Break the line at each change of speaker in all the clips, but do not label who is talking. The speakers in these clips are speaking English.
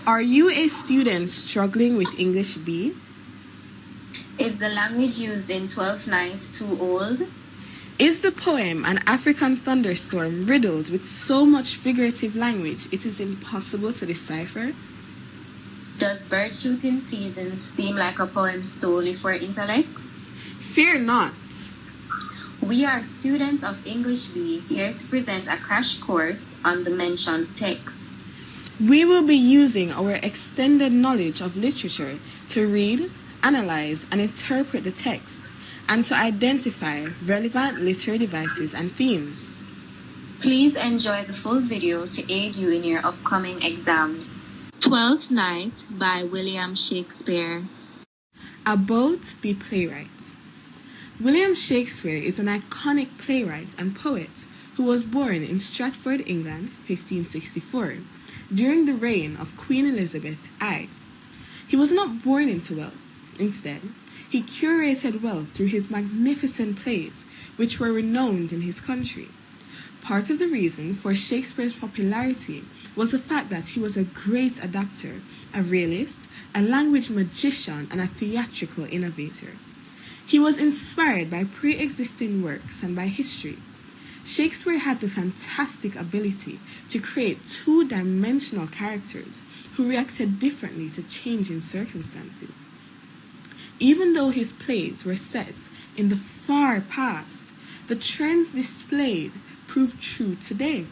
Are you a student struggling with English B?
Is the language used in Twelfth Night too old?
Is the poem An African Thunderstorm riddled with so much figurative language it is impossible to decipher?
Does Birdshooting Season seem like a poem solely for intellects?
Fear not.
We are students of English B here to present a crash course on the mentioned texts.
We will be using our extended knowledge of literature to read, analyze, and interpret the text, and to identify relevant literary devices and themes.
Please enjoy the full video to aid you in your upcoming exams. Twelfth Night by William Shakespeare.
About the playwright. William Shakespeare is an iconic playwright and poet who was born in Stratford, England, 1564, during the reign of Queen Elizabeth I. He was not born into wealth. Instead, he curated wealth through his magnificent plays, which were renowned in his country. Part of the reason for Shakespeare's popularity was the fact that he was a great adapter, a realist, a language magician, and a theatrical innovator. He was inspired by pre-existing works and by history. Shakespeare had the fantastic ability to create two-dimensional characters who reacted differently to changing circumstances. Even though his plays were set in the far past, the trends displayed proved true today.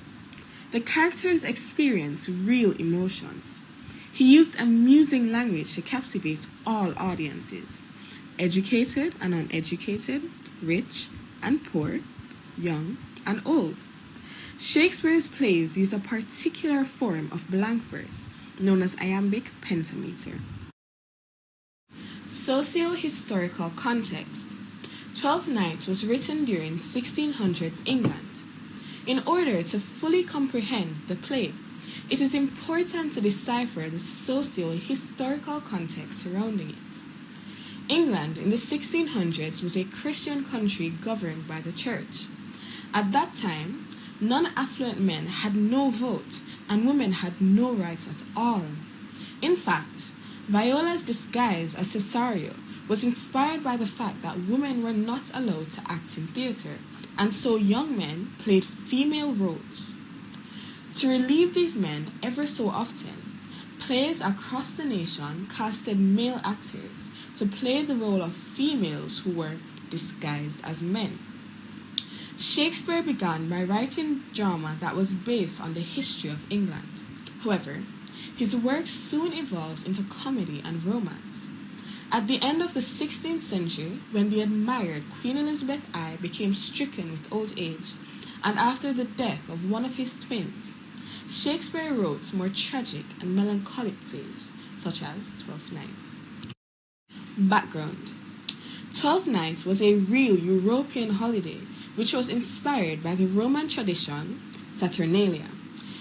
The characters experienced real emotions. He used amusing language to captivate all audiences, educated and uneducated, rich and poor, young and old. Shakespeare's plays use a particular form of blank verse known as iambic pentameter. Socio-historical context. Twelfth Night was written during 1600s England. In order to fully comprehend the play, it is important to decipher the socio-historical context surrounding it. England in the 1600s was a Christian country governed by the church. At that time, non-affluent men had no vote and women had no rights at all. In fact, Viola's disguise as Cesario was inspired by the fact that women were not allowed to act in theater, and so young men played female roles. To relieve these men ever so often, plays across the nation casted male actors to play the role of females who were disguised as men. Shakespeare began by writing drama that was based on the history of England. However, his work soon evolves into comedy and romance. At the end of the 16th century, when the admired Queen Elizabeth I became stricken with old age, and after the death of one of his twins, Shakespeare wrote more tragic and melancholic plays, such as Twelfth Night. Background. Twelfth Night was a real European holiday which was inspired by the Roman tradition Saturnalia,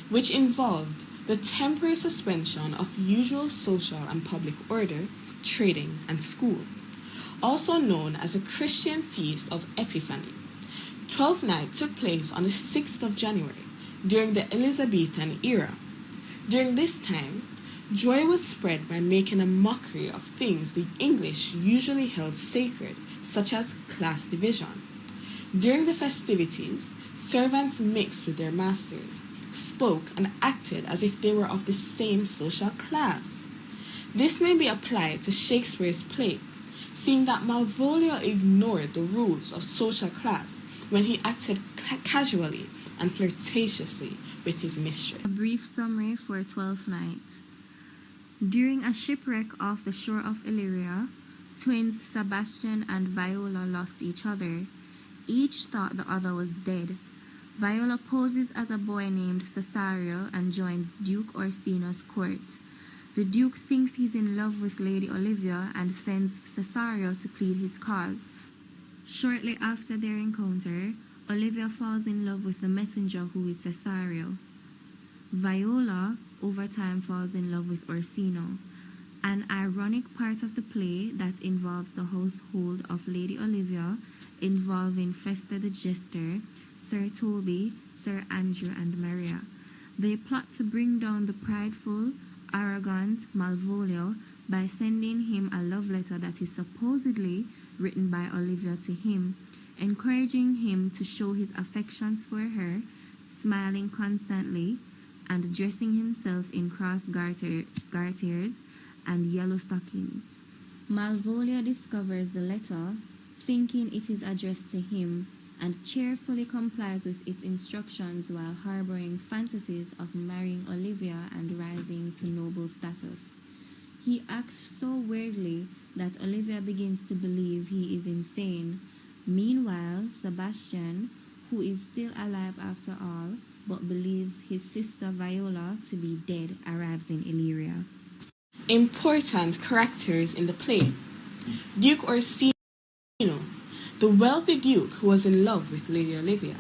which involved the temporary suspension of usual social and public order, trading, and school, also known as the Christian Feast of Epiphany. Twelfth Night took place on the 6th of January during the Elizabethan era. During this time, joy was spread by making a mockery of things the English usually held sacred, such as class division. During the festivities, servants mixed with their masters, spoke and acted as if they were of the same social class. This may be applied to Shakespeare's play, seeing that Malvolio ignored the rules of social class when he acted casually and flirtatiously with his mistress.
A brief summary for Twelfth Night. During a shipwreck off the shore of Illyria, twins Sebastian and Viola lost each other. Each thought the other was dead. Viola poses as a boy named Cesario and joins Duke Orsino's court. The Duke thinks he's in love with Lady Olivia and sends Cesario to plead his cause. Shortly after their encounter, Olivia falls in love with the messenger who is Cesario. Viola, over time, falls in love with Orsino. An ironic part of the play that involves the household of Lady Olivia, involving Festa the Jester, Sir Toby, Sir Andrew, and Maria. They plot to bring down the prideful, arrogant Malvolio by sending him a love letter that is supposedly written by Olivia to him, encouraging him to show his affections for her, smiling constantly, and dressing himself in cross garters and yellow stockings. Malvolio discovers the letter, thinking it is addressed to him, and cheerfully complies with its instructions while harboring fantasies of marrying Olivia and rising to noble status. He acts so weirdly that Olivia begins to believe he is insane. Meanwhile, Sebastian, who is still alive after all, but believes his sister Viola to be dead, arrives in Illyria.
Important characters in the play. Duke Orsino, the wealthy duke who was in love with Lady Olivia.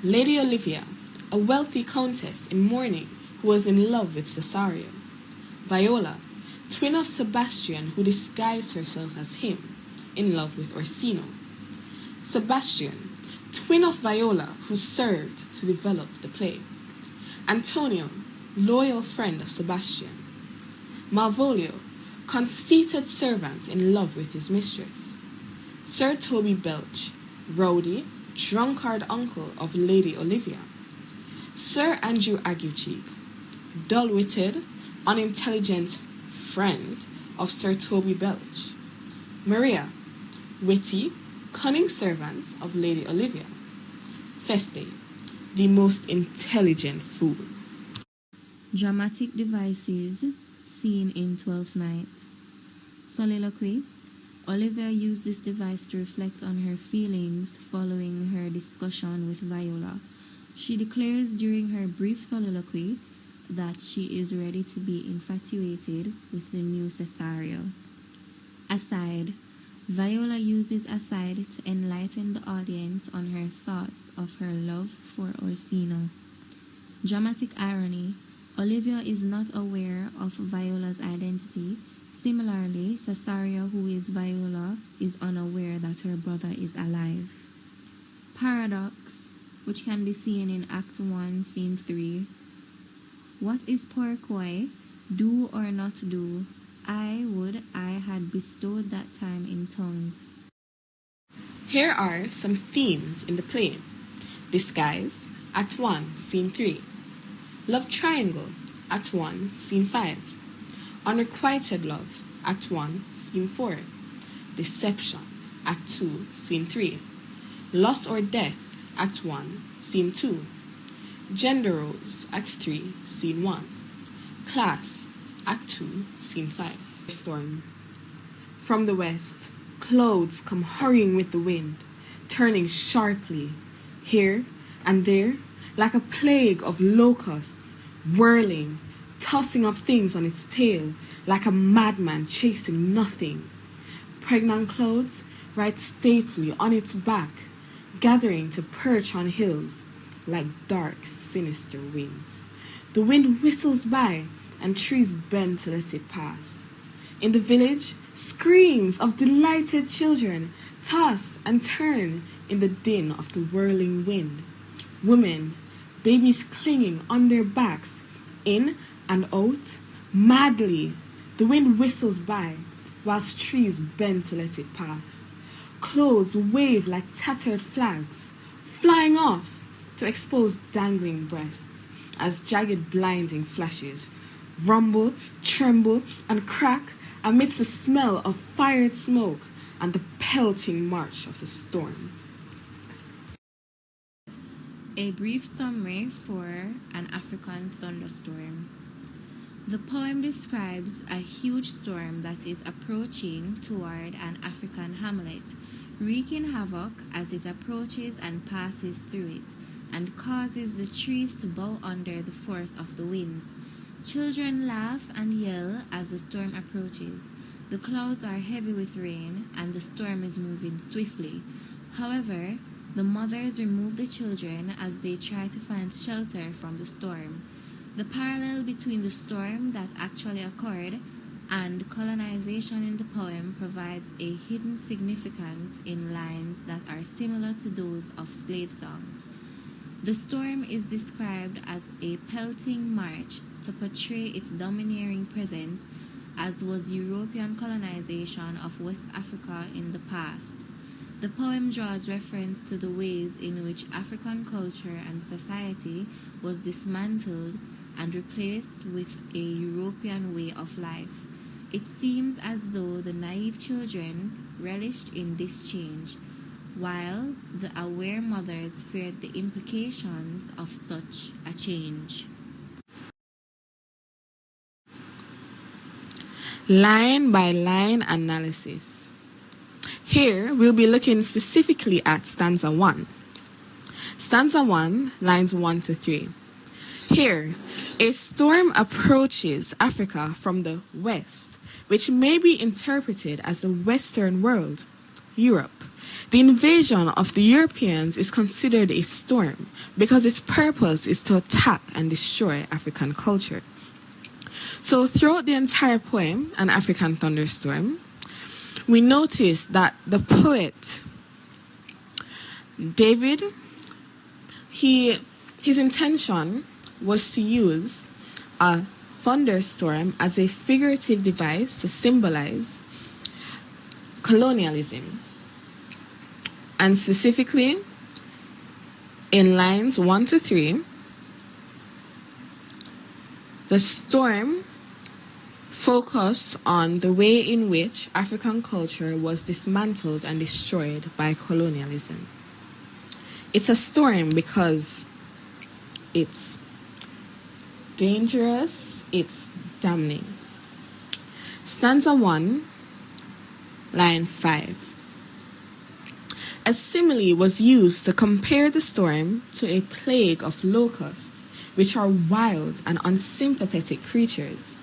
Lady Olivia, a wealthy countess in mourning who was in love with Cesario. Viola, twin of Sebastian who disguised herself as him, in love with Orsino. Sebastian, twin of Viola who served to develop the play. Antonio, loyal friend of Sebastian. Malvolio, conceited servant in love with his mistress. Sir Toby Belch, rowdy, drunkard uncle of Lady Olivia. Sir Andrew Aguecheek, dull-witted, unintelligent friend of Sir Toby Belch. Maria, witty, cunning servant of Lady Olivia. Feste, the most intelligent fool.
Dramatic devices seen in Twelfth Night. Soliloquy. Olivia used this device to reflect on her feelings following her discussion with Viola. She declares during her brief soliloquy that she is ready to be infatuated with the new Cesario. Aside. Viola uses aside to enlighten the audience on her thoughts of her love for Orsino. Dramatic irony. Olivia is not aware of Viola's identity. Similarly, Cesario, who is Viola, is unaware that her brother is alive. Paradox, which can be seen in Act 1, Scene 3. What is pourquoi? Do or not do? I would I had bestowed that time in tongues.
Here are some themes in the play. Disguise, Act 1, Scene 3. Love triangle, Act 1, Scene 5. Unrequited love, Act 1, Scene 4. Deception, Act 2, Scene 3. Loss or death, Act 1, Scene 2. Gender roles, Act 3, Scene 1. Class, Act 2, Scene 5. Storm. From the west, clouds come hurrying with the wind, turning sharply, here and there, like a plague of locusts, whirling, tossing up things on its tail, like a madman chasing nothing. Pregnant clouds ride stately on its back, gathering to perch on hills, like dark, sinister wings. The wind whistles by, and trees bend to let it pass. In the village, screams of delighted children toss and turn in the din of the whirling wind. Women, babies clinging on their backs, in and out, madly, the wind whistles by, whilst trees bend to let it pass. Clothes wave like tattered flags, flying off to expose dangling breasts, as jagged blinding flashes rumble, tremble, and crack amidst the smell of fired smoke and the pelting march of the storm.
A brief summary for An African Thunderstorm. The poem describes a huge storm that is approaching toward an African hamlet, wreaking havoc as it approaches and passes through it, and causes the trees to bow under the force of the winds. Children laugh and yell as the storm approaches. The clouds are heavy with rain, and the storm is moving swiftly. However, the mothers remove the children as they try to find shelter from the storm. The parallel between the storm that actually occurred and colonization in the poem provides a hidden significance in lines that are similar to those of slave songs. The storm is described as a pelting march to portray its domineering presence, as was European colonization of West Africa in the past. The poem draws reference to the ways in which African culture and society was dismantled and replaced with a European way of life. It seems as though the naive children relished in this change, while the aware mothers feared the implications of such a change.
Line by line analysis. Here we'll be looking specifically at stanza 1. Stanza 1, lines 1 to 3. Here, a storm approaches Africa from the west, which may be interpreted as the Western world, Europe. The invasion of the Europeans is considered a storm because its purpose is to attack and destroy African culture. So throughout the entire poem, An African Thunderstorm, we notice that the poet, David, his intention was to use a thunderstorm as a figurative device to symbolize colonialism. And specifically, in lines 1 to 3, the storm focused on the way in which African culture was dismantled and destroyed by colonialism. It's a storm because it's dangerous, it's damning. Stanza 1, line 5. A simile was used to compare the storm to a plague of locusts, which are wild and unsympathetic creatures.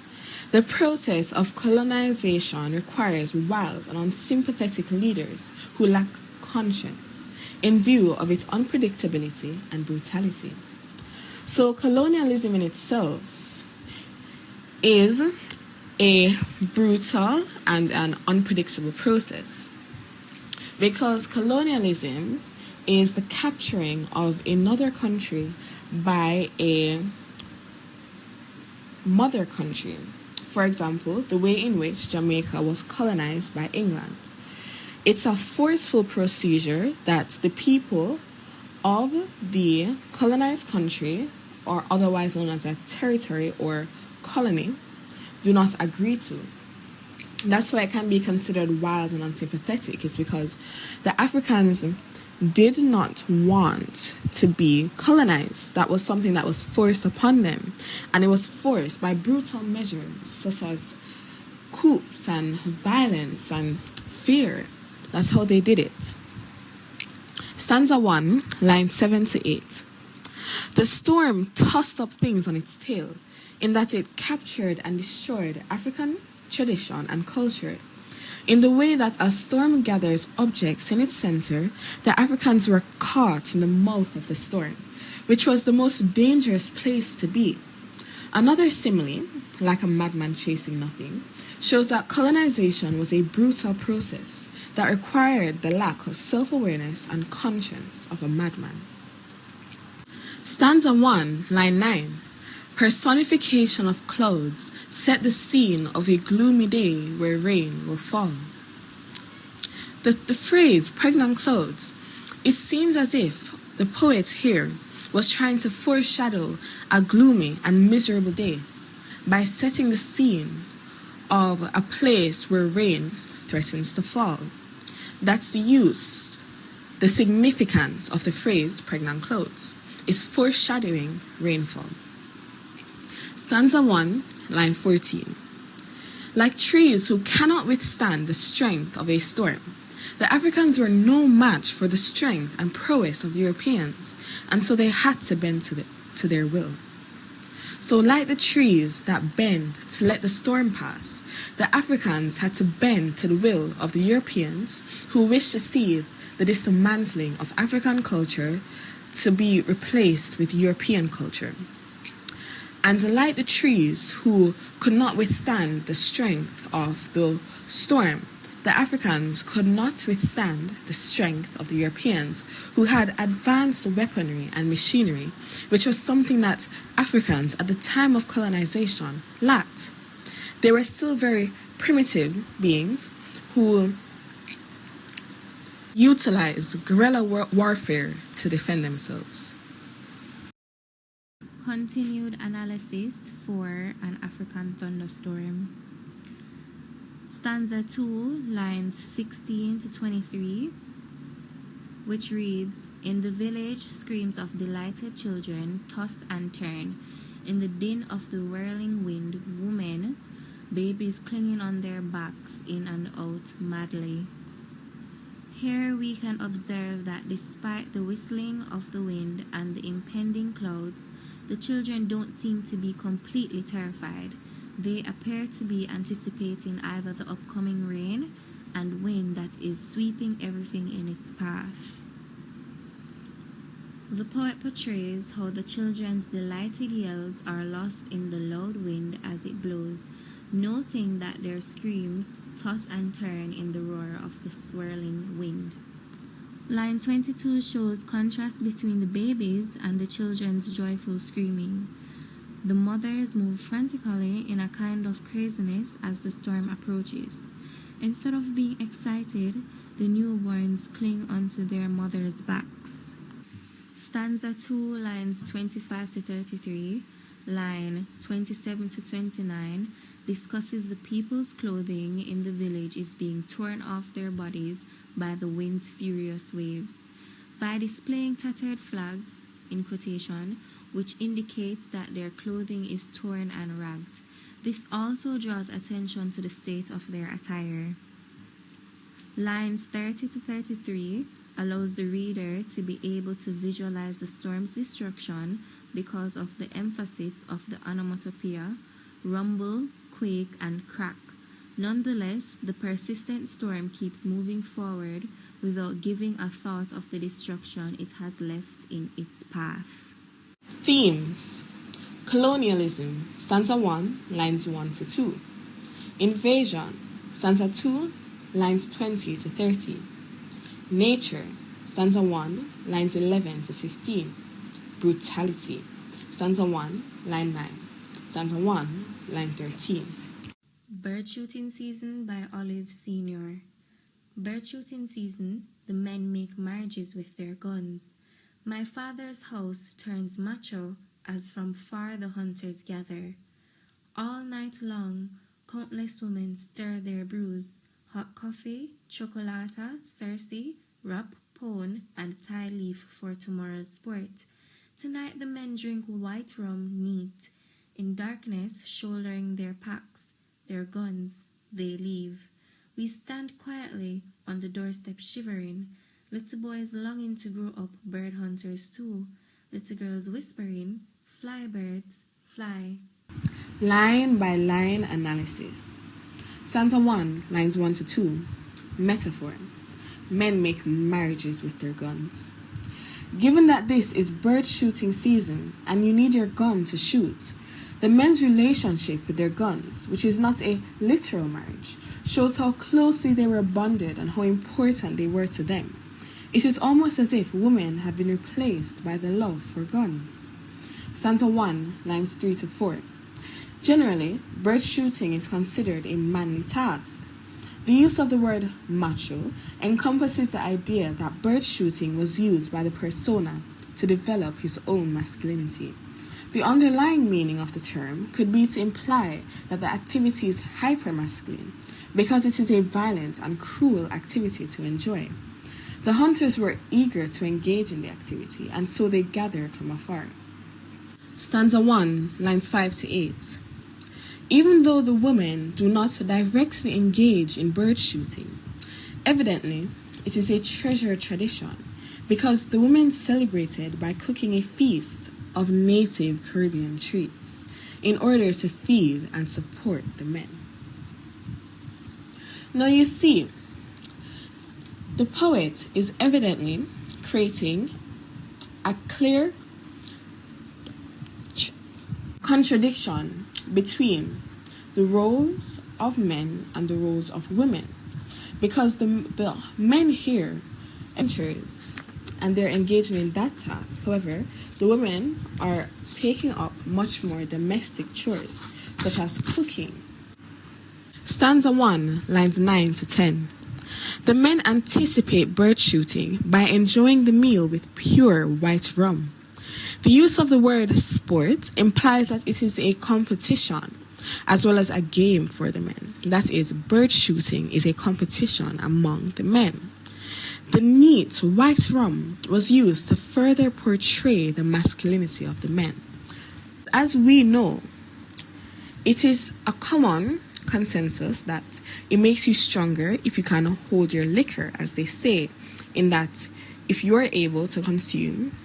The process of colonization requires wild and unsympathetic leaders who lack conscience in view of its unpredictability and brutality. So colonialism in itself is a brutal and an unpredictable process, because colonialism is the capturing of another country by a mother country. For example, the way in which Jamaica was colonized by England. It's a forceful procedure that the people of the colonized country, or otherwise known as a territory or colony, do not agree to. That's why it can be considered wild and unsympathetic. It's because the Africans did not want to be colonized. That was something that was forced upon them. And it was forced by brutal measures such as coups and violence and fear. That's how they did it. Stanza 1, lines 7 to 8. The storm tossed up things on its tail, in that it captured and destroyed African tradition and culture. In the way that a storm gathers objects in its center, the Africans were caught in the mouth of the storm, which was the most dangerous place to be. Another simile, like a madman chasing nothing, shows that colonization was a brutal process that required the lack of self-awareness and conscience of a madman. Stanza 1, line 9. Personification of clouds set the scene of a gloomy day where rain will fall. The phrase pregnant clouds, it seems as if the poet here was trying to foreshadow a gloomy and miserable day by setting the scene of a place where rain threatens to fall. That's the significance of the phrase pregnant clouds. It's foreshadowing rainfall. Stanza 1, line 14. Like trees who cannot withstand the strength of a storm, the Africans were no match for the strength and prowess of the Europeans, and so they had to bend to their will. So like the trees that bend to let the storm pass, the Africans had to bend to the will of the Europeans who wished to see the dismantling of African culture to be replaced with European culture. And like the trees who could not withstand the strength of the storm, the Africans could not withstand the strength of the Europeans, who had advanced weaponry and machinery, which was something that Africans at the time of colonization lacked. They were still very primitive beings who utilized guerrilla warfare to defend themselves.
Continued analysis for an African thunderstorm. Stanza 2, lines 16 to 23, which reads, "In the village, screams of delighted children toss and turn. In the din of the whirling wind, women, babies clinging on their backs in and out madly." Here we can observe that despite the whistling of the wind and the impending clouds, the children don't seem to be completely terrified. They appear to be anticipating either the upcoming rain and wind that is sweeping everything in its path. The poet portrays how the children's delighted yells are lost in the loud wind as it blows, noting that their screams toss and turn in the roar of the swirling wind. Line 22 shows contrast between the babies and the children's joyful screaming. The mothers move frantically in a kind of craziness as the storm approaches. Instead of being excited, the newborns cling onto their mothers' backs. Stanza 2, lines 25 to 33, line 27 to 29, discusses the people's clothing in the village is being torn off their bodies by the wind's furious waves. By displaying tattered flags, in quotation, which indicates that their clothing is torn and ragged. This also draws attention to the state of their attire. Lines 30 to 33 allows the reader to be able to visualize the storm's destruction because of the emphasis of the onomatopoeia, rumble, quake, and crack. Nonetheless, the persistent storm keeps moving forward without giving a thought of the destruction it has left in its path.
Themes: colonialism, stanza 1, lines 1 to 2. Invasion, stanza 2, lines 20 to 30. Nature, stanza 1, lines 11 to 15. Brutality, stanza 1, line 9. Stanza 1, line 13.
Birdshooting season by Olive Sr. Birdshooting season, the men make marriages with their guns. My father's house turns macho as from far the hunters gather. All night long, countless women stir their brews, hot coffee, chocolata, cerci, wrap, pone, and tie leaf for tomorrow's sport. Tonight the men drink white rum neat. In darkness, shouldering their packs, their guns, they leave. We stand quietly on the doorstep shivering, little boys longing to grow up bird hunters too, little girls whispering, fly birds, fly.
Line by line analysis. Stanza 1, lines 1 to 2. Metaphor: men make marriages with their guns. Given that this is bird shooting season and you need your gun to shoot, the men's relationship with their guns, which is not a literal marriage, shows how closely they were bonded and how important they were to them. It is almost as if women have been replaced by the love for guns. Stanza 1, lines 3 to 4. Generally, bird shooting is considered a manly task. The use of the word macho encompasses the idea that bird shooting was used by the persona to develop his own masculinity. The underlying meaning of the term could be to imply that the activity is hypermasculine because it is a violent and cruel activity to enjoy. The hunters were eager to engage in the activity, and so they gathered from afar. Stanza 1, lines 5 to 8. Even though the women do not directly engage in bird shooting, evidently it is a treasured tradition because the women celebrated by cooking a feast of native Caribbean treats in order to feed and support the men. Now you see, the poet is evidently creating a clear contradiction between the roles of men and the roles of women, because the men here enters and they're engaging in that task. However, the women are taking up much more domestic chores, such as cooking. Stanza 1, lines 9 to 10. The men anticipate bird shooting by enjoying the meal with pure white rum. The use of the word sport implies that it is a competition as well as a game for the men. That is, bird shooting is a competition among the men. The neat white rum was used to further portray the masculinity of the men. As we know, it is a common consensus that it makes you stronger if you can hold your liquor, as they say, in that if you are able to consume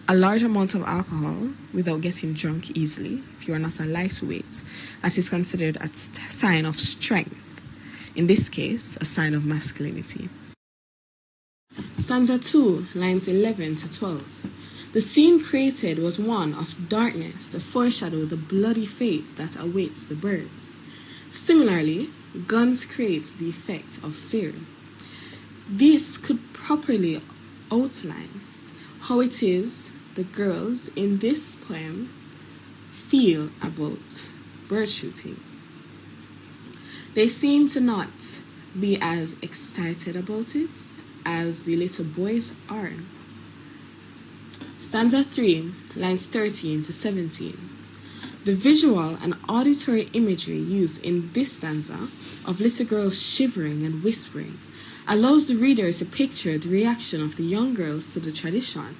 a large amount of alcohol without getting drunk easily, if you are not a lightweight, that is considered a sign of strength. In this case, a sign of masculinity. Stanza 2, lines 11 to 12. The scene created was one of darkness to foreshadow the bloody fate that awaits the birds. Similarly, guns create the effect of fear. This could properly outline how it is the girls in this poem feel about bird shooting. They seem to not be as excited about it as the little boys are. Stanza 3, lines 13 to 17. The visual and auditory imagery used in this stanza of little girls shivering and whispering allows the reader to picture the reaction of the young girls to the tradition,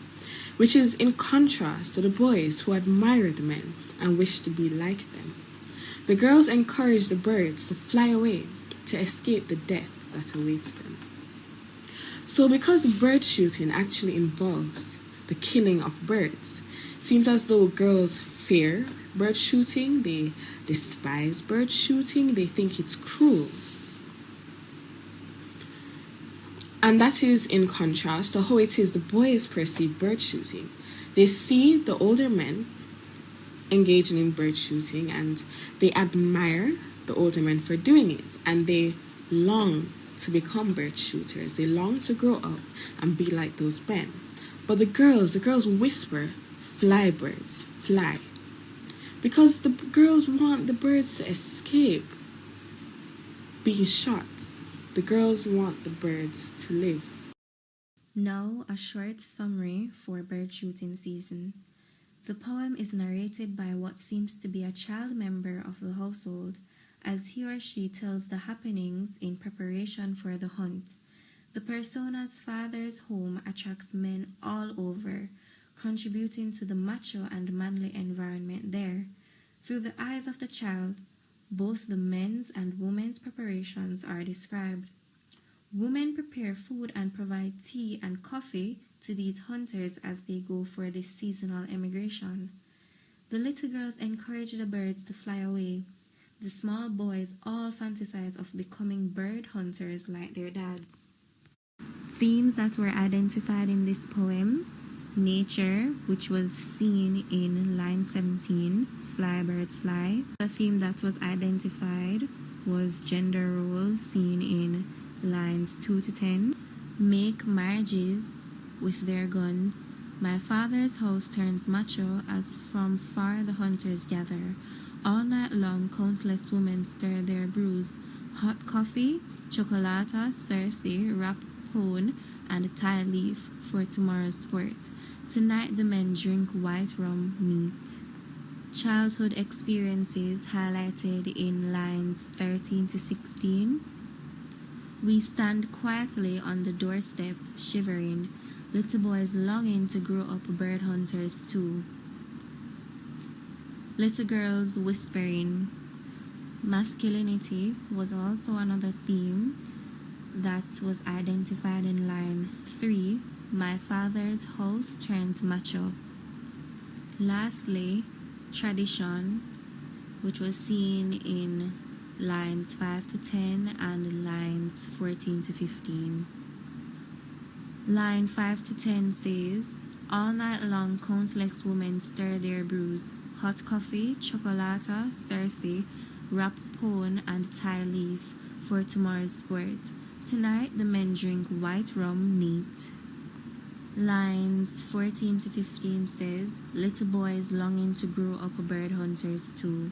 which is in contrast to the boys who admire the men and wish to be like them. The girls encourage the birds to fly away to escape the death that awaits them. So because bird shooting actually involves the killing of birds, it seems as though girls fear bird shooting, they despise bird shooting, they think it's cruel. And that is in contrast to how it is the boys perceive bird shooting. They see the older men engaging in bird shooting and they admire the older men for doing it, and they long to become bird shooters. They long to grow up and be like those men. But the girls whisper, "Fly, birds, fly." Because the girls want the birds to escape being shot. The girls want the birds to live.
Now, a short summary for bird shooting season. The poem is narrated by what seems to be a child member of the household, as he or she tells the happenings in preparation for the hunt. The persona's father's home attracts men all over, contributing to the macho and manly environment there. Through the eyes of the child, both the men's and women's preparations are described. Women prepare food and provide tea and coffee to these hunters as they go for this seasonal emigration. The little girls encourage the birds to fly away. The small boys all fantasize of becoming bird hunters like their dads. Themes that were identified in this poem: nature, which was seen in line 17, fly birds fly. The theme that was identified was gender roles, seen in lines 2 to 10. Make marriages with their guns. My father's house turns macho as from far the hunters gather. All night long countless women stir their brews. Hot coffee, chocolata, Cersei, wrap pone, and tie leaf for tomorrow's sport. Tonight the men drink white rum neat. Childhood experiences highlighted in lines 13 to 16. We stand quietly on the doorstep, shivering, little boys longing to grow up bird hunters too. Little girls whispering. Masculinity was also another theme that was identified in line 3. My father's house turns macho. Lastly, tradition, which was seen in lines 5 to 10 and lines 14 to 15. Line 5 to 10 says, all night long countless women stir their brews. Hot coffee, chocolata, Cersei, wrap pone, and tie leaf for tomorrow's sport. Tonight the men drink white rum neat. Lines 14 to 15 says, little boys longing to grow up a bird hunters too.